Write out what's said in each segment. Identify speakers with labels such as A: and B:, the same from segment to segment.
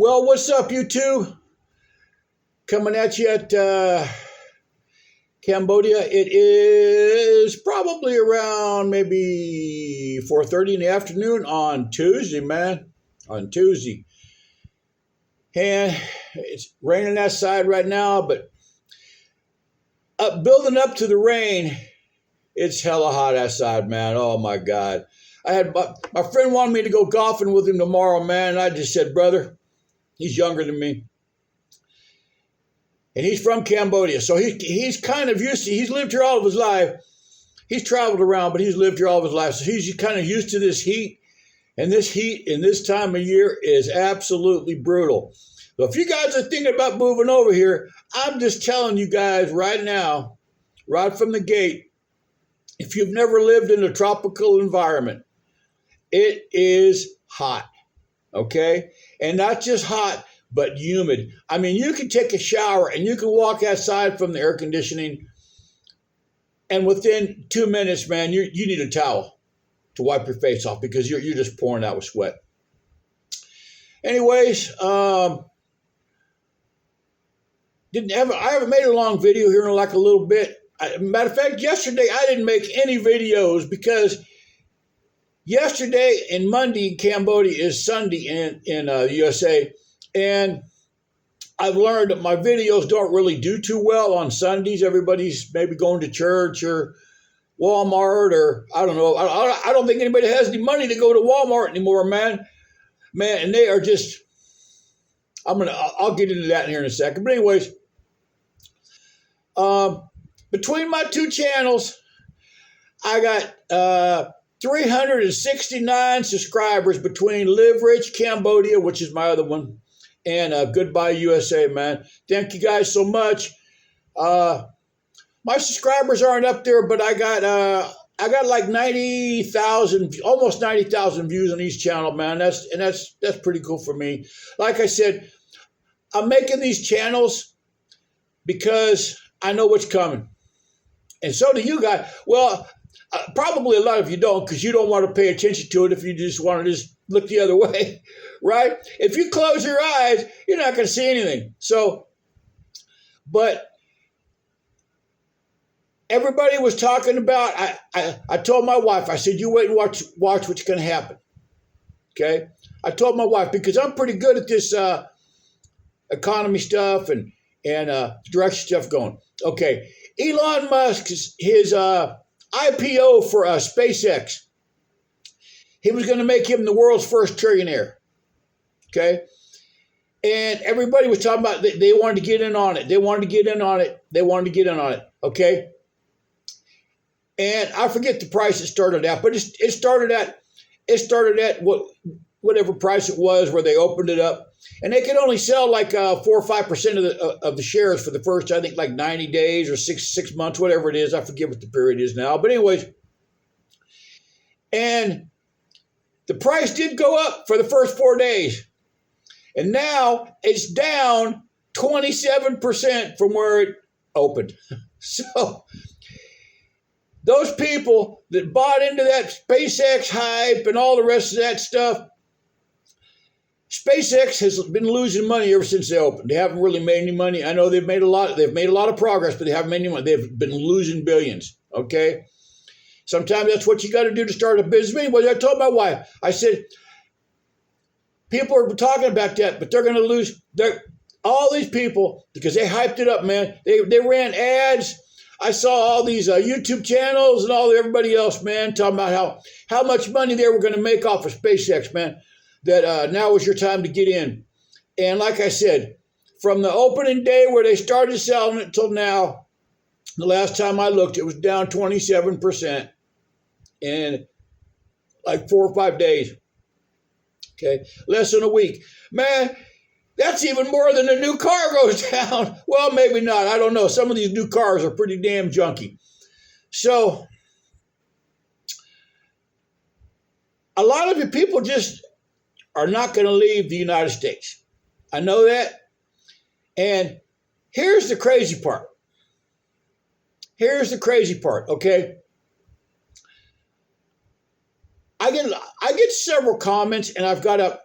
A: Well, what's up, YouTube? Coming at you at Cambodia. It is probably around maybe 4:30 in the afternoon on Tuesday, man. On Tuesday. And it's raining outside right now, but building up to the rain, it's hella hot outside, man. Oh, my God. My friend wanted me to go golfing with him tomorrow, man. And I just said, brother, he's younger than me. And he's from Cambodia. So he's kind of used to, he's lived here all of his life. He's traveled around, but he's lived here all of his life. So he's kind of used to this heat. And this heat in this time of year is absolutely brutal. So if you guys are thinking about moving over here, I'm just telling you guys right now, right from the gate, if you've never lived in a tropical environment, it is hot, okay? And not just hot, but humid. I mean, you can take a shower and you can walk outside from the air conditioning, and within 2 minutes, man, you need a towel to wipe your face off because you're just pouring out with sweat. Anyways, I haven't made a long video here in like a little bit. Matter of fact, yesterday I didn't make any videos because yesterday and Monday in Cambodia is Sunday in the USA. And I've learned that my videos don't really do too well on Sundays. Everybody's maybe going to church or Walmart or I don't know. I don't think anybody has any money to go to Walmart anymore, man. Man, and they are just, I'll get into that here in a second. But anyways, between my two channels, I got 369 subscribers between Live Rich Cambodia, which is my other one, and Goodbye USA, man. Thank you guys so much. My subscribers aren't up there, but I got like 90,000, almost 90,000 views on each channel, man. That's pretty cool for me. Like I said, I'm making these channels because I know what's coming. And so do you guys. Well, probably a lot of you don't because you don't want to pay attention to it if you just want to just look the other way, right? If you close your eyes, you're not going to see anything. So, but everybody was talking about, I told my wife, I said, you wait and watch what's going to happen, okay? I told my wife, because I'm pretty good at this economy stuff and direction stuff going. Okay, Elon Musk, his IPO for SpaceX, he was going to make him the world's first trillionaire, okay? And everybody was talking about they wanted to get in on it. They wanted to get in on it, okay? And I forget the price it started at, but it started at whatever price it was where they opened it up. And they could only sell like 4 or 5% of the shares for the first, I think, like 90 days or six months, whatever it is. I forget what the period is now. But anyways, and the price did go up for the first 4 days. And now it's down 27% from where it opened. So those people that bought into that SpaceX hype and all the rest of that stuff, SpaceX has been losing money ever since they opened. They haven't really made any money. I know they've made a lot of progress, but they haven't made any money. They've been losing billions, okay? Sometimes that's what you got to do to start a business. Anyway, I told my wife, I said, people are talking about that, but they're going to lose all these people because they hyped it up, man. They ran ads. I saw all these YouTube channels and everybody else, man, talking about how much money they were going to make off of SpaceX, man, that now was your time to get in. And like I said, from the opening day where they started selling it till now, the last time I looked, it was down 27% in like 4 or 5 days. Okay, less than a week. Man, that's even more than a new car goes down. Well, maybe not. I don't know. Some of these new cars are pretty damn junky. So a lot of you people just are not going to leave the United States. I know that. And here's the crazy part. Okay? I get several comments, and I've got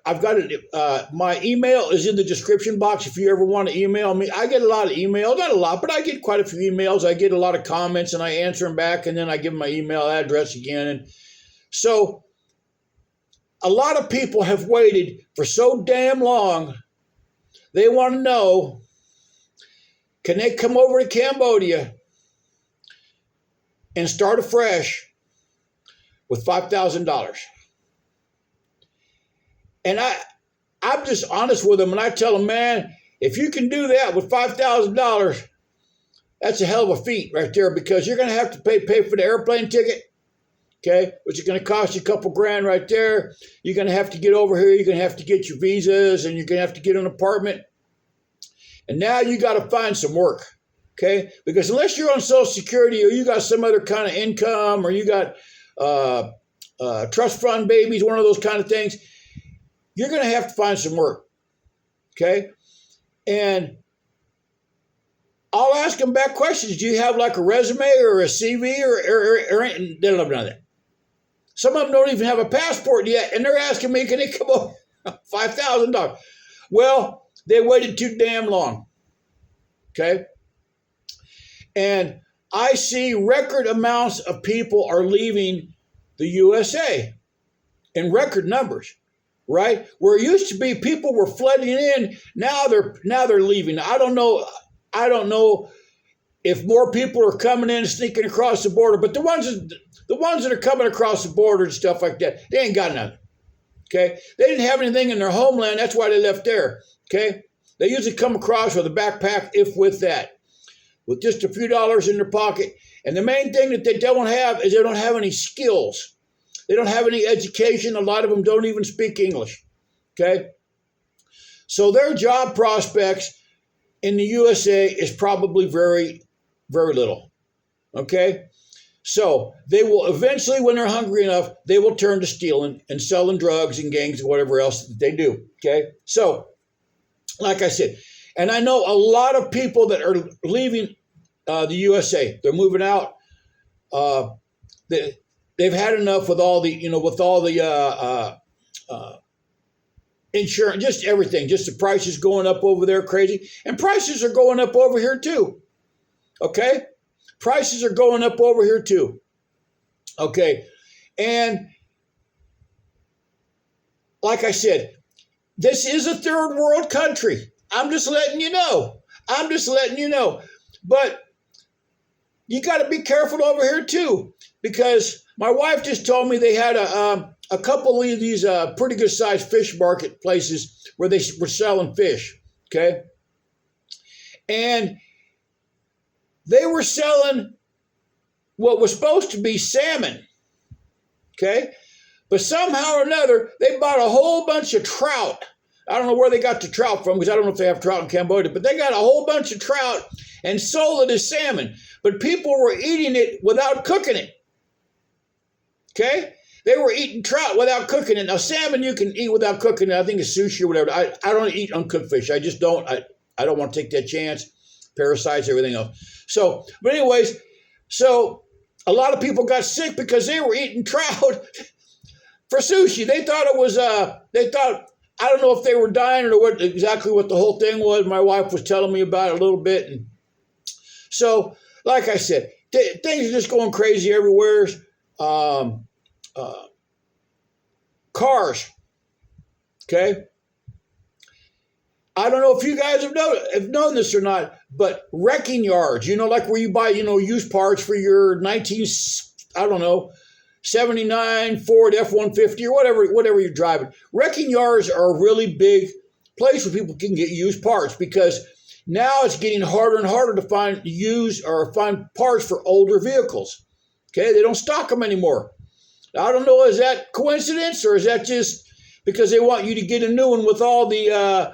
A: my email is in the description box if you ever want to email me. I get a lot of emails, not a lot, but I get quite a few emails. I get a lot of comments, and I answer them back, and then I give them my email address again. And so a lot of people have waited for so damn long. They want to know, can they come over to Cambodia and start afresh with $5,000? And I'm just honest with them, and I tell them, man, if you can do that with $5,000, that's a hell of a feat right there, because you're going to have to pay for the airplane ticket, okay, which is going to cost you a couple grand right there. You're going to have to get over here. You're going to have to get your visas, and you're going to have to get an apartment. And now you got to find some work, okay, because unless you're on Social Security or you got some other kind of income or you got trust fund babies, one of those kind of things, you're going to have to find some work, okay? And I'll ask them back questions. Do you have like a resume or a CV or they don't have none of that. Some of them don't even have a passport yet, and they're asking me, can they come over? $5,000. Well, they waited too damn long, okay? And I see record amounts of people are leaving the USA in record numbers, right? Where it used to be people were flooding in, now they're leaving. I don't know if more people are coming in and sneaking across the border, but the ones that are coming across the border and stuff like that, they ain't got nothing. Okay? They didn't have anything in their homeland, that's why they left there. Okay? They usually come across with a backpack, if with that, with just a few dollars in their pocket. And the main thing that they don't have is they don't have any skills. They don't have any education. A lot of them don't even speak English. Okay? So their job prospects in the USA is probably very, very little. Okay? So they will eventually, when they're hungry enough, they will turn to stealing and selling drugs and gangs and whatever else that they do. Okay? So, like I said, and I know a lot of people that are leaving the USA. They're moving out. They've had enough with all the, insurance, just everything, just the prices going up over there crazy. And prices are going up over here too. Okay? Prices are going up over here too. Okay? And like I said, this is a third world country. I'm just letting you know. But you got to be careful over here too, because my wife just told me they had a couple of these pretty good sized fish market places where they were selling fish, okay? And they were selling what was supposed to be salmon, okay? But somehow or another, they bought a whole bunch of trout. I don't know where they got the trout from, because I don't know if they have trout in Cambodia, but they got a whole bunch of trout and sold it as salmon. But people were eating it without cooking it. Okay? They were eating trout without cooking it. Now, salmon you can eat without cooking it. I think it's sushi or whatever. I don't eat uncooked fish. I just don't. I don't want to take that chance. Parasites, everything else. So, but anyways, so a lot of people got sick because they were eating trout for sushi. They thought it was, I don't know if they were dying or exactly what the whole thing was. My wife was telling me about it a little bit. And so, like I said, things are just going crazy everywhere. Cars, okay? I don't know if you guys have known this or not, but wrecking yards, like where you buy, used parts for your 79 Ford F-150 or whatever you're driving. Wrecking yards are a really big place where people can get used parts, because now it's getting harder and harder to find parts for older vehicles. Okay, they don't stock them anymore. I don't know, is that coincidence or is that just because they want you to get a new one with all the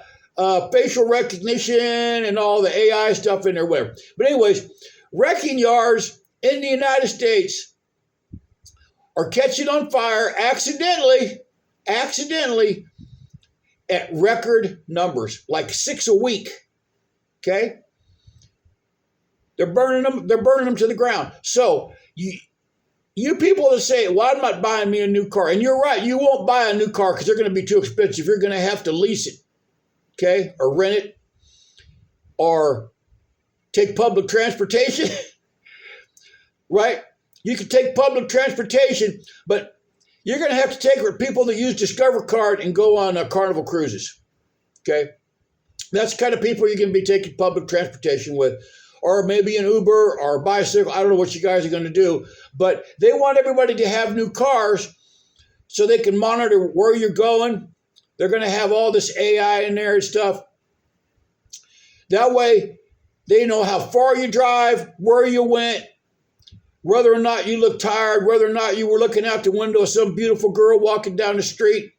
A: facial recognition and all the AI stuff in there, whatever. But anyways, wrecking yards in the United States are catching on fire accidentally at record numbers, like 6 a week. Okay? They're burning them to the ground. So You people that say, well, I'm not buying me a new car. And you're right, you won't buy a new car because they're going to be too expensive. You're going to have to lease it, okay, or rent it, or take public transportation, right? You can take public transportation, but you're going to have to take people that use Discover Card and go on Carnival cruises, okay? That's the kind of people you're going to be taking public transportation with, or maybe an Uber or a bicycle. I don't know what you guys are going to do, but they want everybody to have new cars so they can monitor where you're going. They're going to have all this AI in there and stuff. That way, they know how far you drive, where you went, whether or not you look tired, whether or not you were looking out the window of some beautiful girl walking down the street.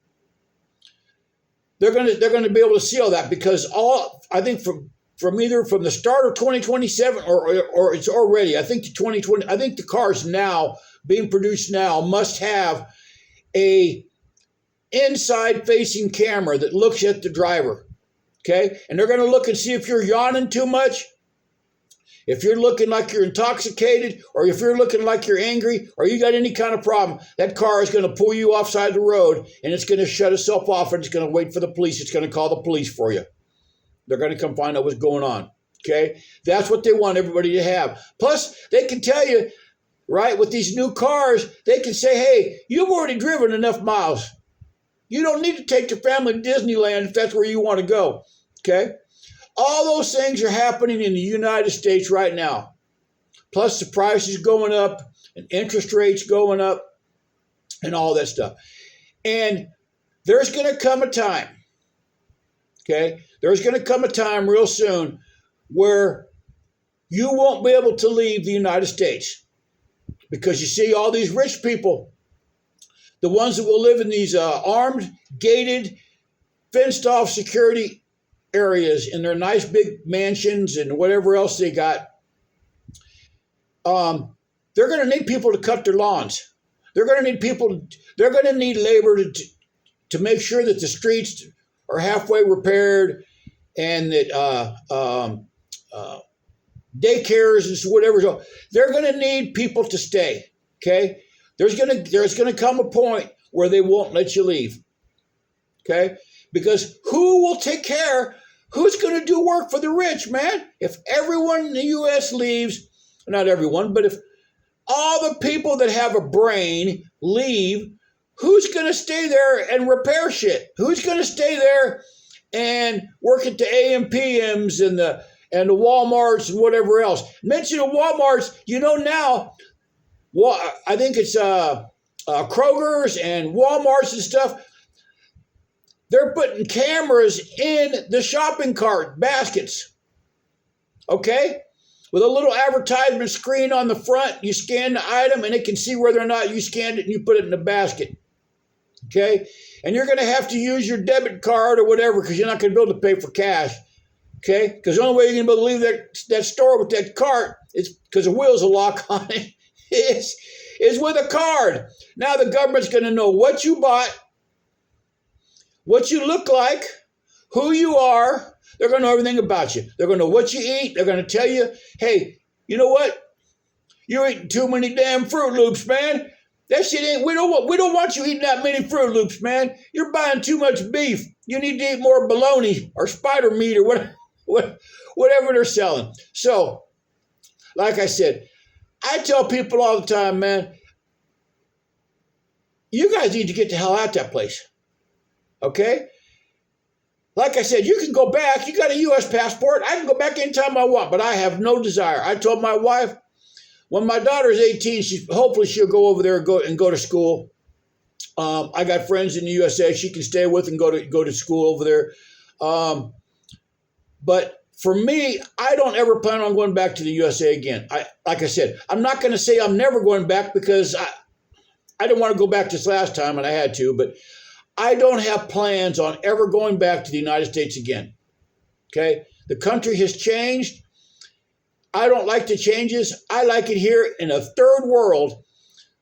A: They're going to be able to see all that because I think from either from the start of 2027 or it's already, I think the cars now being produced now must have a inside facing camera that looks at the driver. Okay? And they're going to look and see if you're yawning too much, if you're looking like you're intoxicated, or if you're looking like you're angry, or you got any kind of problem. That car is going to pull you offside the road, and it's going to shut itself off, and it's going to wait for the police. It's going to call the police for you. They're going to come find out what's going on. Okay? That's what they want everybody to have. Plus, they can tell you, right, with these new cars, they can say, hey, you've already driven enough miles. You don't need to take your family to Disneyland if that's where you want to go. Okay? All those things are happening in the United States right now. Plus the prices going up and interest rates going up and all that stuff. And there's going to come a time, okay? There's going to come a time real soon where you won't be able to leave the United States because you see all these rich people, the ones that will live in these armed, gated, fenced-off security areas in their nice big mansions and whatever else they got, they're going to need people to cut their lawns. They're going to need labor to make sure that the streets are halfway repaired and that daycares and whatever. So they're going to need people to stay. Okay, there's going to come a point where they won't let you leave. Okay, because who will take care? Who's going to do work for the rich, man? If everyone in the U.S. leaves, not everyone, but if all the people that have a brain leave, who's going to stay there and repair shit? Who's going to stay there and work at the AMPMs and the Walmarts and whatever else? Mention of Walmarts, now, well, I think it's Kroger's and Walmarts and stuff. They're putting cameras in the shopping cart baskets, okay? With a little advertisement screen on the front, you scan the item and it can see whether or not you scanned it and you put it in the basket, okay? And you're going to have to use your debit card or whatever because you're not going to be able to pay for cash, okay? Because the only way you're going to be able to leave that store with that cart is because the wheels will lock on it, is with a card. Now the government's going to know what you bought, what you look like, who you are. They're going to know everything about you. They're going to know what you eat. They're going to tell you, hey, you know what? You're eating too many damn Fruit Loops, man. That shit ain't, we don't want you eating that many Fruit Loops, man. You're buying too much beef. You need to eat more bologna or spider meat or whatever they're selling. So, like I said, I tell people all the time, man, you guys need to get the hell out of that place. Okay? Like I said, you can go back. You got a U.S. passport. I can go back anytime I want, but I have no desire. I told my wife, when my daughter's 18, hopefully she'll go over there and go to school. I got friends in the USA she can stay with and go to school over there. But for me, I don't ever plan on going back to the USA again. Like I said, I'm not going to say I'm never going back because I didn't want to go back this last time and I had to, but I don't have plans on ever going back to the United States again. Okay? The country has changed. I don't like the changes. I like it here in a third world,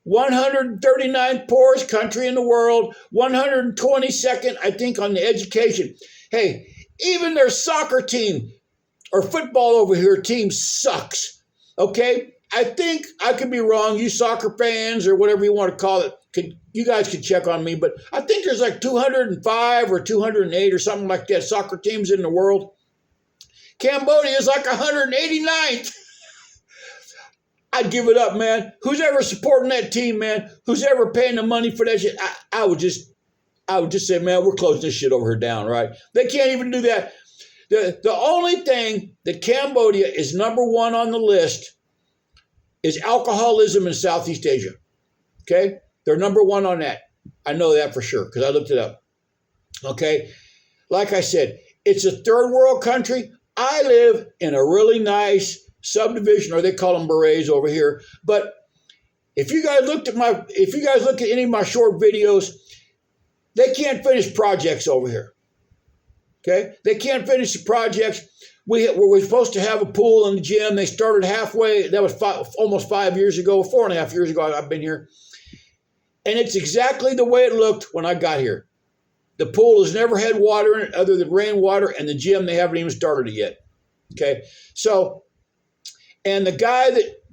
A: 139th poorest country in the world, 122nd, I think, on the education. Hey, even their soccer team or football over here team sucks. Okay? I think I could be wrong. You soccer fans or whatever you want to call it, you guys could check on me. But I think there's like 205 or 208 or something like that soccer teams in the world. Cambodia is like 189th. I'd give it up, man. Who's ever supporting that team, man? Who's ever paying the money for that shit? I would just say, man, we're closing this shit over here down, right? They can't even do that. The only thing that Cambodia is number one on the list is alcoholism in Southeast Asia. Okay? They're number one on that. I know that for sure because I looked it up. Okay? Like I said, it's a third world country. I live in a really nice subdivision, or they call them berets over here. But if you guys look at any of my short videos, they can't finish projects over here. Okay? They can't finish the projects. We were supposed to have a pool in the gym. They started halfway. That was almost 5 years ago, 4.5 years ago I've been here. And it's exactly the way it looked when I got here. The pool has never had water in it other than rainwater, and the gym, they haven't even started it yet. Okay? So, and the guy that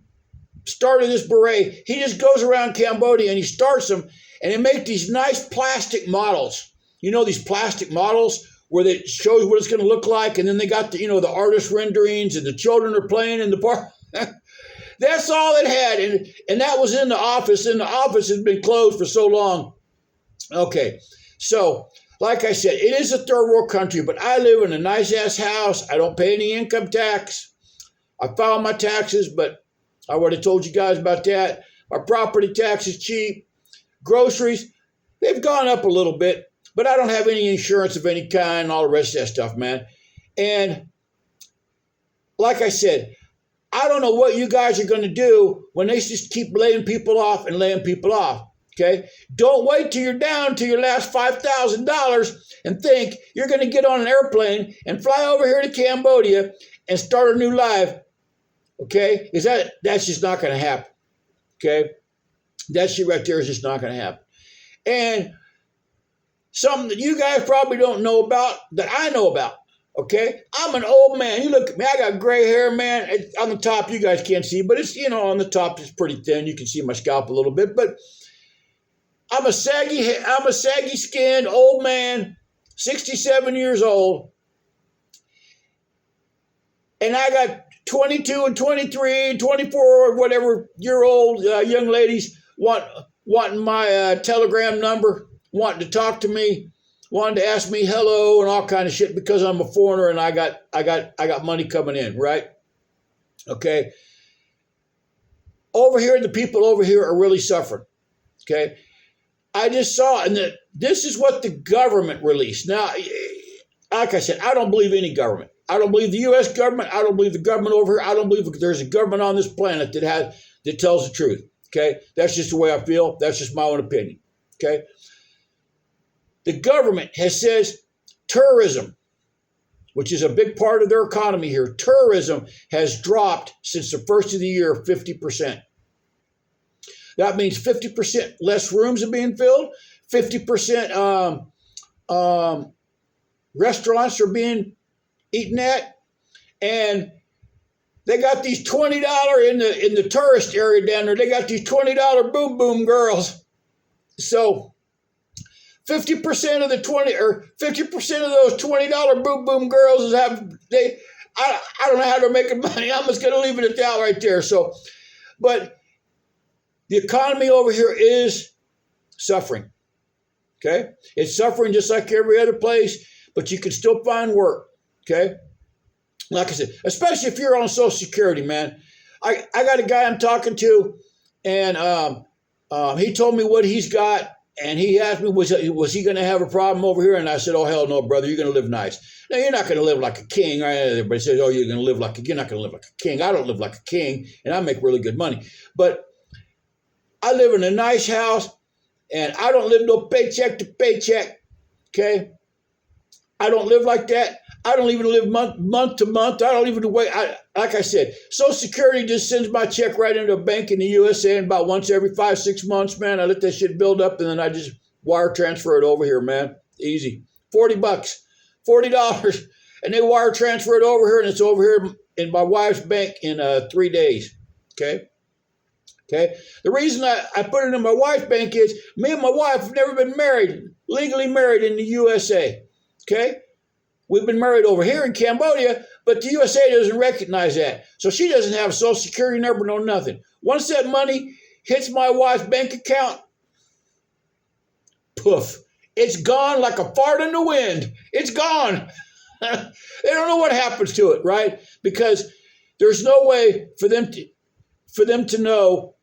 A: started this beret, he just goes around Cambodia and he starts them, and they make these nice plastic models. You know, these plastic models where it shows what it's going to look like, and then they got the artist renderings, and the children are playing in the park. That's all it had, and that was in the office, and the office has been closed for so long. Okay, so like I said, it is a third world country, but I live in a nice-ass house. I don't pay any income tax. I file my taxes, but I already told you guys about that. My property tax is cheap. Groceries, they've gone up a little bit, but I don't have any insurance of any kind and all the rest of that stuff, man. And like I said, I don't know what you guys are going to do when they just keep laying people off and laying people off, okay? Don't wait till you're down to your last $5,000 and think you're going to get on an airplane and fly over here to Cambodia and start a new life, okay? Because that's just not going to happen, okay? That shit right there is just not going to happen. And something that you guys probably don't know about that I know about, okay? I'm an old man. You look at me, I got gray hair, man. On the top, you guys can't see, but it's, on the top, it's pretty thin. You can see my scalp a little bit, but I'm a saggy skinned old man, 67 years old. And I got 22 and 23 and 24 or whatever year old young ladies wanting my Telegram number, wanting to talk to me, wanting to ask me hello and all kind of shit because I'm a foreigner and I got money coming in, right? Okay. Over here, the people over here are really suffering. Okay. I just saw, and this is what the government released. Now, like I said, I don't believe any government. I don't believe the U.S. government. I don't believe the government over here. I don't believe there's a government on this planet that tells the truth. Okay. That's just the way I feel. That's just my own opinion. Okay. The government has says tourism, which is a big part of their economy here. Tourism has dropped since the first of the year 50%. That means 50% less rooms are being filled. 50% restaurants are being eaten at, and they got these $20 in the tourist area down there. They got these $20 boom boom girls. So 50% of the 50% of those $20 boom boom girls is I don't know how they're making money. I'm just gonna leave it at that right there. So, but the economy over here is suffering. Okay, it's suffering just like every other place, but you can still find work. Okay, like I said, especially if you're on Social Security, man. I got a guy I'm talking to, and he told me what he's got. And he asked me, was he going to have a problem over here? And I said, oh, hell no, brother. You're going to live nice. Now, you're not going to live like a king. Right? Everybody says, oh, you're not going to live like a king. I don't live like a king, and I make really good money. But I live in a nice house, and I don't live no paycheck to paycheck, okay? I don't live like that. I don't even live month to month. I don't even wait. Like I said, Social Security just sends my check right into a bank in the USA, and about once every 5-6 months, man, I let that shit build up, and then I just wire transfer it over here, man. Easy. $40, $40, and they wire transfer it over here, and it's over here in my wife's bank in 3 days. Okay. Okay. The reason I put it in my wife's bank is me and my wife have never been married, legally married in the USA. Okay. We've been married over here in Cambodia, but the USA doesn't recognize that. So she doesn't have a social security number, no nothing. Once that money hits my wife's bank account, poof, it's gone like a fart in the wind. It's gone. They don't know what happens to it, right? Because there's no way for them to know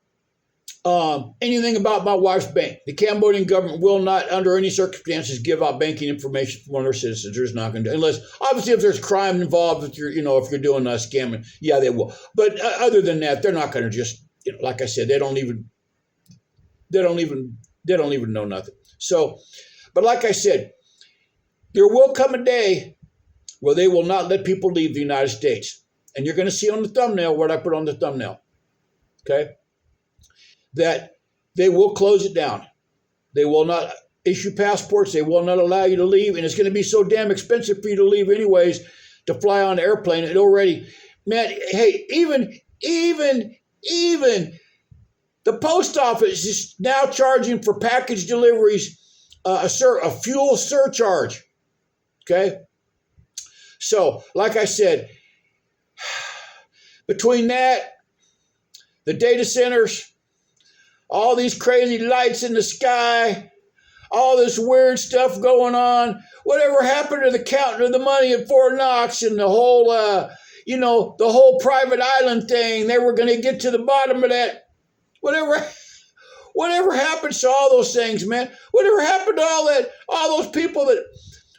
A: anything about my wife's bank. The Cambodian government will not, under any circumstances, give out banking information from one of their citizens. They're just not going to, unless obviously if there's crime involved, if you're doing scamming, yeah, they will. But other than that, they're not going to just, like I said, they don't even know nothing. So, but like I said, there will come a day where they will not let people leave the United States, and you're going to see on the thumbnail what I put on the thumbnail. Okay. That they will close it down. They will not issue passports. They will not allow you to leave. And it's going to be so damn expensive for you to leave anyways, to fly on an airplane. It already, man, hey, even the post office is now charging for package deliveries a fuel surcharge. Okay? So, like I said, between that, the data centers, all these crazy lights in the sky, all this weird stuff going on. Whatever happened to the counting of the money at Fort Knox and the whole, the whole private island thing? They were going to get to the bottom of that. Whatever happened to all those things, man? Whatever happened to all those people that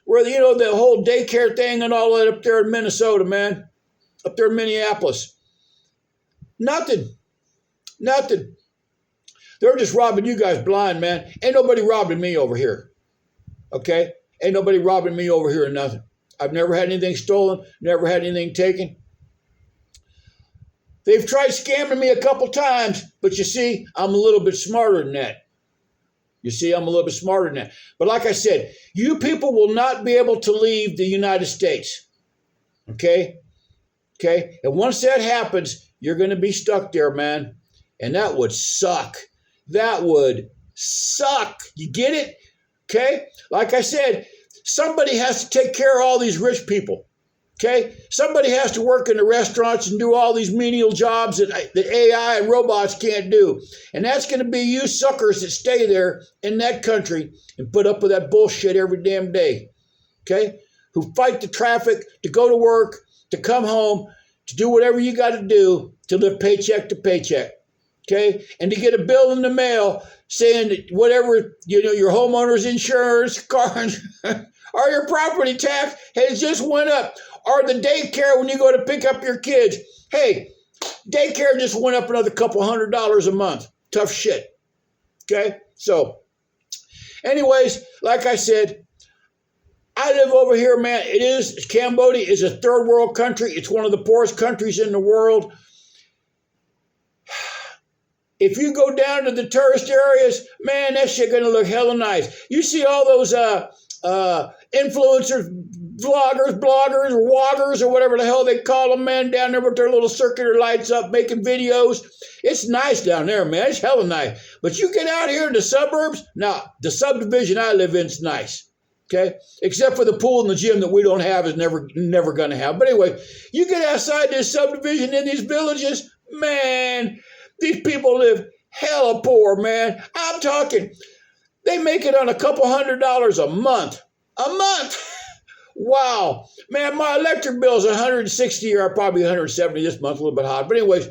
A: were, the whole daycare thing and all that up there in Minnesota, man, up there in Minneapolis? Nothing. They're just robbing you guys blind, man. Ain't nobody robbing me over here. Okay? Ain't nobody robbing me over here or nothing. I've never had anything stolen, never had anything taken. They've tried scamming me a couple times, but you see, I'm a little bit smarter than that. But like I said, you people will not be able to leave the United States. Okay? Okay? And once that happens, you're going to be stuck there, man. And that would suck. That would suck. You get it? Okay? Like I said, somebody has to take care of all these rich people. Okay? Somebody has to work in the restaurants and do all these menial jobs that AI and robots can't do. And that's going to be you suckers that stay there in that country and put up with that bullshit every damn day. Okay? Who fight the traffic to go to work, to come home, to do whatever you got to do to live paycheck to paycheck. Okay, and to get a bill in the mail saying that whatever, your homeowner's insurance, car, or your property tax has just went up, or the daycare when you go to pick up your kids. Hey, daycare just went up another couple $100 a month. Tough shit. Okay, so anyways, like I said, I live over here, man. Cambodia is a third world country. It's one of the poorest countries in the world. If you go down to the tourist areas, man, that shit gonna look hella nice. You see all those influencers, vloggers, bloggers, or woggers, or whatever the hell they call them, man, down there with their little circular lights up, making videos. It's nice down there, man. It's hella nice. But you get out here in the suburbs, now, the subdivision I live in is nice. Okay? Except for the pool and the gym that we don't have, is never gonna have. But anyway, you get outside this subdivision in these villages, man, these people live hella poor, man. I'm talking, they make it on a couple $100 a month. A month! Wow. Man, my electric bill is $160 or probably $170 this month, a little bit high. But anyways,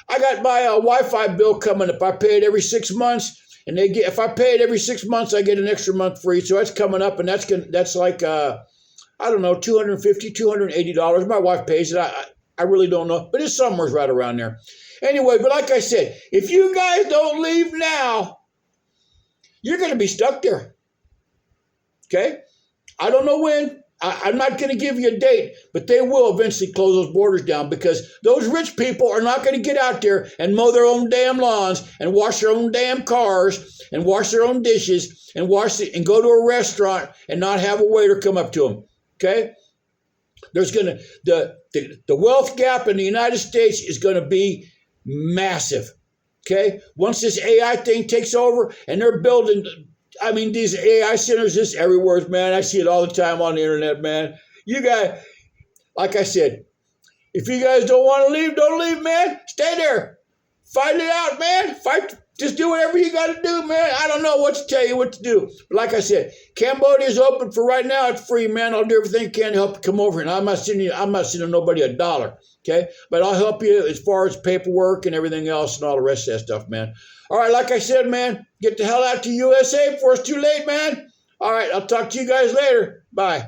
A: I got my Wi-Fi bill coming up. I pay it every 6 months. And if I pay it every 6 months, I get an extra month free. So that's coming up, and that's like, I don't know, $250, $280. My wife pays it. I really don't know, but it's somewhere right around there. Anyway, but like I said, if you guys don't leave now, you're going to be stuck there. Okay? I don't know when. I'm not going to give you a date, but they will eventually close those borders down, because those rich people are not going to get out there and mow their own damn lawns and wash their own damn cars and wash their own dishes and go to a restaurant and not have a waiter come up to them. Okay? There's gonna the wealth gap in the United States is gonna be massive. Okay, once this AI thing takes over, and they're building, I mean, these AI centers just everywhere, man. I see it all the time on the internet, man. You guys, like I said, if you guys don't want to leave, don't leave, man. Stay there. Fight it out, man. Fight. Just do whatever you got to do, man. I don't know what to tell you what to do. But like I said, Cambodia's open for right now. It's free, man. I'll do everything I can to help you come over. And I'm not sending nobody $1. Okay? But I'll help you as far as paperwork and everything else and all the rest of that stuff, man. All right, like I said, man, get the hell out to USA before it's too late, man. All right, I'll talk to you guys later. Bye.